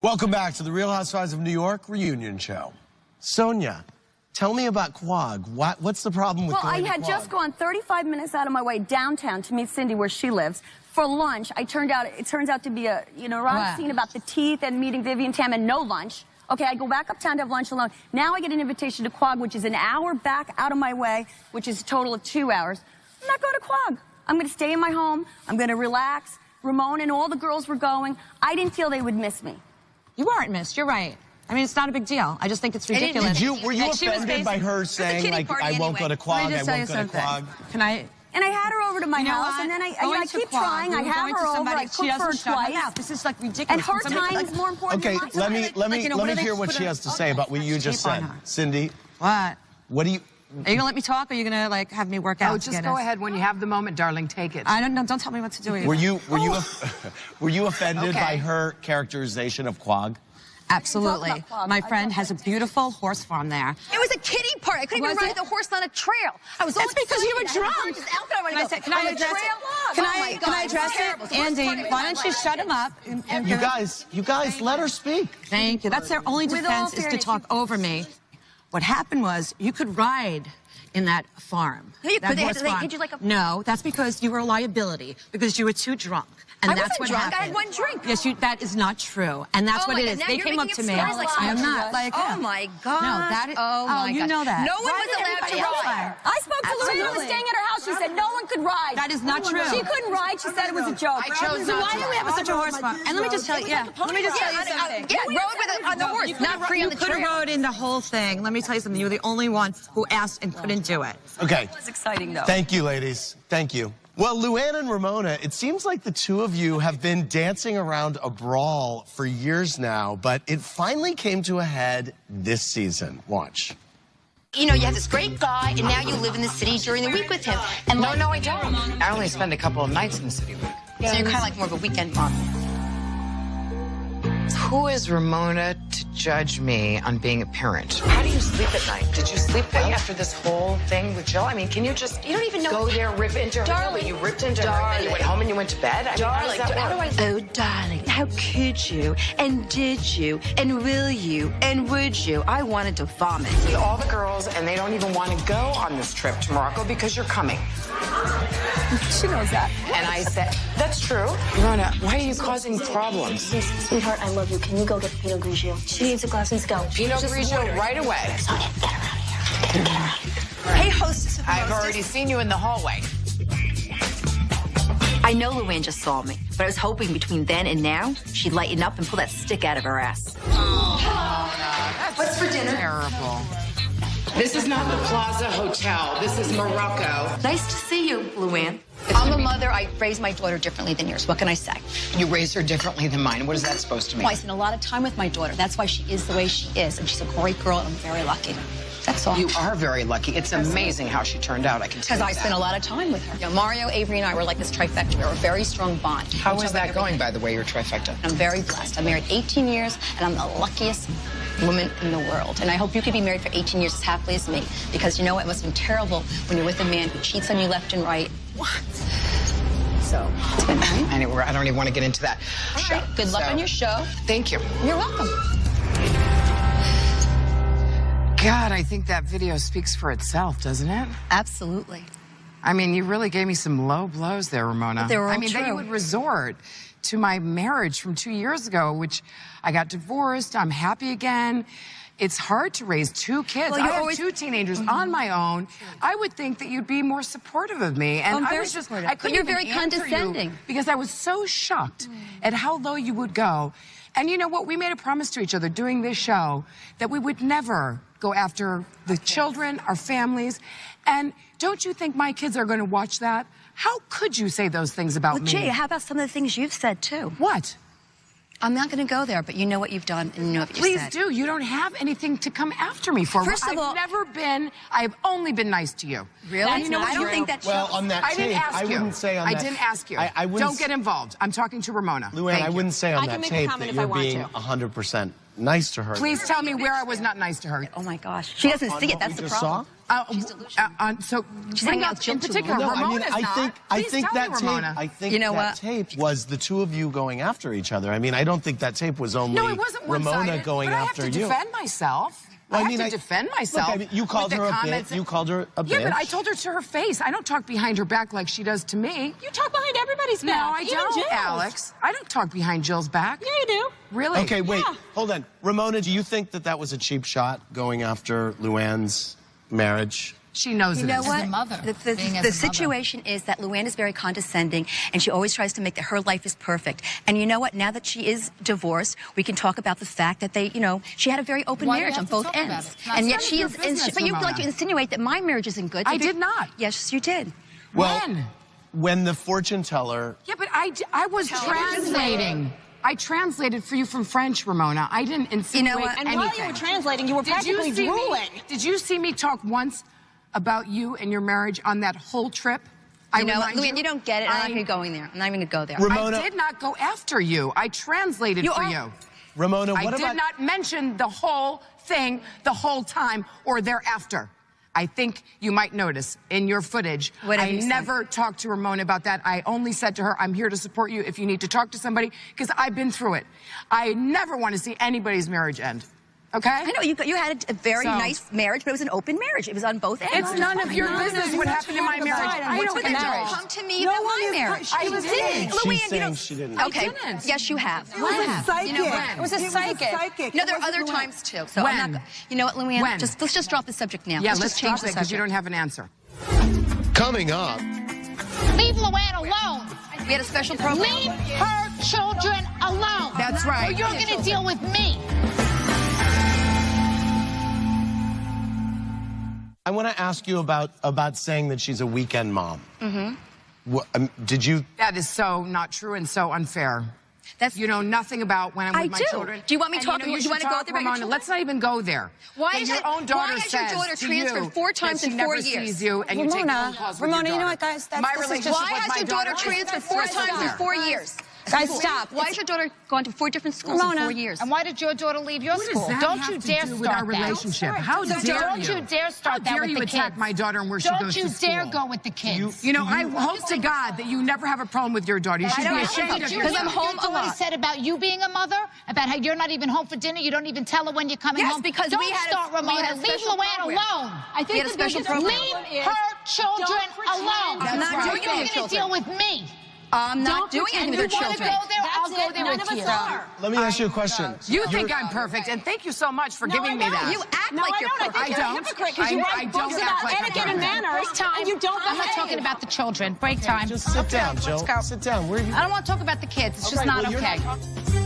Welcome back to the Real Housewives of New York reunion show. Sonia, tell me about Quag. What's the problem with going to Quag? Well, I had just gone 35 minutes out of my way downtown to meet Cindy where she lives for lunch. It turns out to be a, around scene about the teeth and meeting Vivian Tam and no lunch. Okay, I go back uptown to have lunch alone. Now I get an invitation to Quag, which is an hour back out of my way, which is a total of 2 hours. I'm not going to Quag. I'm going to stay in my home. I'm going to relax. Ramona and all the girls were going. I didn't feel they would miss me. You weren't missed. You're right. I mean, it's not a big deal. I just think it's ridiculous. Were you offended by her saying, like, I won't go to Quag, I won't go to Quag? Can I? And I had her over to my house, and then I keep trying. I have her over. I cook for her twice. This is like ridiculous. And her time is more important than my time. Let me hear what she has to say about what you just said. Cindy? What? What do you... Are you gonna let me talk, or are you gonna like have me work out? Oh, just go ahead when you have the moment, darling. Take it. I don't know. Don't tell me what to do. Were you offended by her characterization of Quag? Absolutely. My friend has a beautiful horse farm there. It was a kiddie party. I couldn't even ride the horse on a trail. I was That's because you were drunk. Can I address it? Andy, why don't you shut him up? You guys, let her speak. Thank you. That's their only defense, is to talk over me. What happened was, you could ride in that farm. No, you couldn't. They hit you like a... No, that's because you were a liability, because you were too drunk. And that's what happened. I had one drink. Yes, that is not true. And that's what it is. They came up to me. I am not like Oh my God. No, that is... Oh, you know that. No one was allowed to ride. I spoke to Lorena, who was staying at her house. She said no one could ride. That is not true. She couldn't ride. She said it was a joke. I chose So why do we have such a horse farm? And let me just tell you, let me just tell you something. Yeah, rode on the horse, not free on the trail. You could have rode in the whole thing. Let me tell you something. You were the only one who asked and couldn't do it. Okay. It was exciting, though. Thank you, ladies. Thank you. Well, Luann and Ramona, it seems like the two of you have been dancing around a brawl for years now, but it finally came to a head this season. Watch. You know, you have this great guy, and now you live in the city during the week with him. And No, I don't. I only spend a couple of nights in the city week. So you're kind of like more of a weekend mom. Who is Ramona to judge me on being a parent? How do you sleep at night? Did you sleep well after this whole thing with Jill? I mean, can you just... You don't even know... Go there, rip into her. Darling. You ripped into her, and you went home and you went to bed? I mean, Darling, how do I... Oh, darling, how could you? And did you? And will you? And would you? I wanted to vomit. With all the girls, and they don't even want to go on this trip to Morocco because you're coming. She knows that. And I said, that's true. Ramona, why are you causing problems? Sweetheart, I love you. Can you go get Pinot Grigio? She needs a glass. Let's go. Pinot Grigio right away. Sonia, get around here. Get around here. Hey, hostess. I've already seen you in the hallway. I know Luann just saw me, but I was hoping between then and now, she'd lighten up and pull that stick out of her ass. What's for dinner? Terrible. This is not the Plaza Hotel. This is Morocco. Nice to see you, Luann. I'm a mother. I raised my daughter differently than yours. What can I say? You raised her differently than mine. What is that supposed to mean? Well, I spent a lot of time with my daughter. That's why she is the way she is. And she's a great girl, and I'm very lucky. That's all. You are very lucky. It's amazing how she turned out, I can tell you Because I spent a lot of time with her. You know, Mario, Avery, and I were like this trifecta. We were a very strong bond. How is that going, by the way, your trifecta? I'm very blessed. I'm married 18 years, and I'm the luckiest woman in the world. And I hope you could be married for 18 years as happily as me. Because you know what? It must have been terrible when you're with a man who cheats on you left and right. What? So, it's been fine. Anyway, I don't even want to get into that. All right. Good luck on your show. Thank you. You're welcome. God, I think that video speaks for itself, doesn't it? Absolutely. I mean, you really gave me some low blows there, Ramona. But they were all I mean, true. that you would resort to my marriage from 2 years ago, which I got divorced. I'm happy again. It's hard to raise two kids. Well, I have two teenagers on my own. I would think that you'd be more supportive of me. And I'm very I was just, supportive. I couldn't You're even very answer condescending. you because I was so shocked at how low you would go. And you know what? We made a promise to each other doing this show that we would never go after the children, our families. And don't you think my kids are going to watch that? How could you say those things about me? Well, Jay, how about some of the things you've said, too? What? I'm not going to go there, but you know what you've done and you know what you said. Please do. You don't have anything to come after me for. First of all, I've only been nice to you. Really? And you know I don't think that Well, on that I didn't tape, ask I you. wouldn't say on I that... didn't ask you. I wouldn't Don't get involved. I'm talking to Ramona. Luann, I wouldn't say on that make a tape comment that if I you're want being to. 100% nice to her. Please tell me where I was not nice to her. Oh my gosh. She doesn't see it. That's the problem. So She's hanging out in particular, No, Ramona's I think that tape. Ramona. I think You know that what? tape was the two of you going after each other. I mean, I don't think that tape was only No, it wasn't Ramona one-sided, going but after I have to you. defend myself. Well, I have to defend myself. Look, I mean, you called her a bitch. You called her a bitch. Yeah, but I told her to her face. I don't talk behind her back like she does to me. You talk behind everybody's back. No, I even don't, Jill's. Alex. I don't talk behind Jill's back. Yeah, you do. Really? Okay, wait. Hold on. Ramona, do you think that that was a cheap shot going after Luann's marriage? She knows You it know is. what? As a mother, The situation is that Luann is very condescending, and she always tries to make that her life is perfect. And you know what? Now that she is divorced, we can talk about the fact that they, you know, she had a very open Why do we marriage on have to both talk about ends. it? It's not And none yet of she your is. business, But you like to Ramona. insinuate that my marriage isn't good. I did not. Yes, you did. Well, When? When the fortune teller. Yeah, but I was translating. I translated for you from French, Ramona. I didn't insinuate what? And anything. while you were translating, you were practically drooling. Did you see me talk once about you and your marriage on that whole trip? You know what, Luann, you don't get it. I'm not even going there. I'm not even going to go there. Ramona, I did not go after you. I translated for you. Ramona, what I about... did not mention the whole thing the whole time or thereafter. I think you might notice in your footage, Whatever I you said. never talked to Ramona about that. I only said to her, I'm here to support you if you need to talk to somebody, because I've been through it. I never want to see anybody's marriage end. Okay? I know you had a very nice marriage, but it was an open marriage. It was on both ends. It's none of your business what happened in my marriage. I don't know. Come to me about my marriage. I did. She's saying she didn't. Okay. I didn't. Yes, you have. Psychic. You know what? It was a psychic. You know, there are other times too. So When? I'm not. You know what, Luann? When? Let's just drop the subject now. Yeah, let's let's just change stop the it because subject. you don't have an answer. Coming up. Leave Luann alone. We had a special program. Leave her children alone. That's right. Or you're going to deal with me. I want to ask you about saying that she's a weekend mom. Mm-hmm. Did you... That is so not true and so unfair. You know nothing about when I'm with I my do. children. Do you want me to talk? You do you want to go out there about your Ramona, children? let's not even go there. Why Okay, is your it- own daughter why has your says daughter to transferred you 4 times that she in 4 never years? sees you and you take phone calls with your Ramona, you know daughter. what, guys? My This is relationship Why with has my your daughter daughter transferred 4 times in 4 years? Guys, stop. Why has your daughter gone to 4 different schools in 4 years? And why did your daughter leave your What school? does that Don't have you to dare do start with our that. relationship? How dare you? Don't you dare start that How dare with you the attack kids. my daughter and where she Don't goes to you school? dare go with the kids. You know, I hope to God that you never have a problem with your daughter. You should be ashamed of Because I'm yourself. home a Your daughter lot. said about you being a mother, about how you're not even home for dinner, you don't even tell her when you're coming Yes, home. because don't we had start, we Ramona. had a Leave special Luann program. alone. I think We had a the special biggest program. problem Leave is her children don't pretend alone. I'm not You're doing going it. to deal with me. I'm not doing And anything with you her want to children. go there, I'll go there None with of you. us are. Let me ask you a question. You think I'm perfect, and thank you so much for giving me that. You act like you're perfect. I think you're a hypocrite because you I write don't books act about like I'm etiquette and perfect. manners, and you don't I'm not behave. talking about the children. Break time. Just sit down, Jill. Let's go. Sit down. Where are you? I don't want to talk about the kids. It's just All right, not well, you're okay. not talking-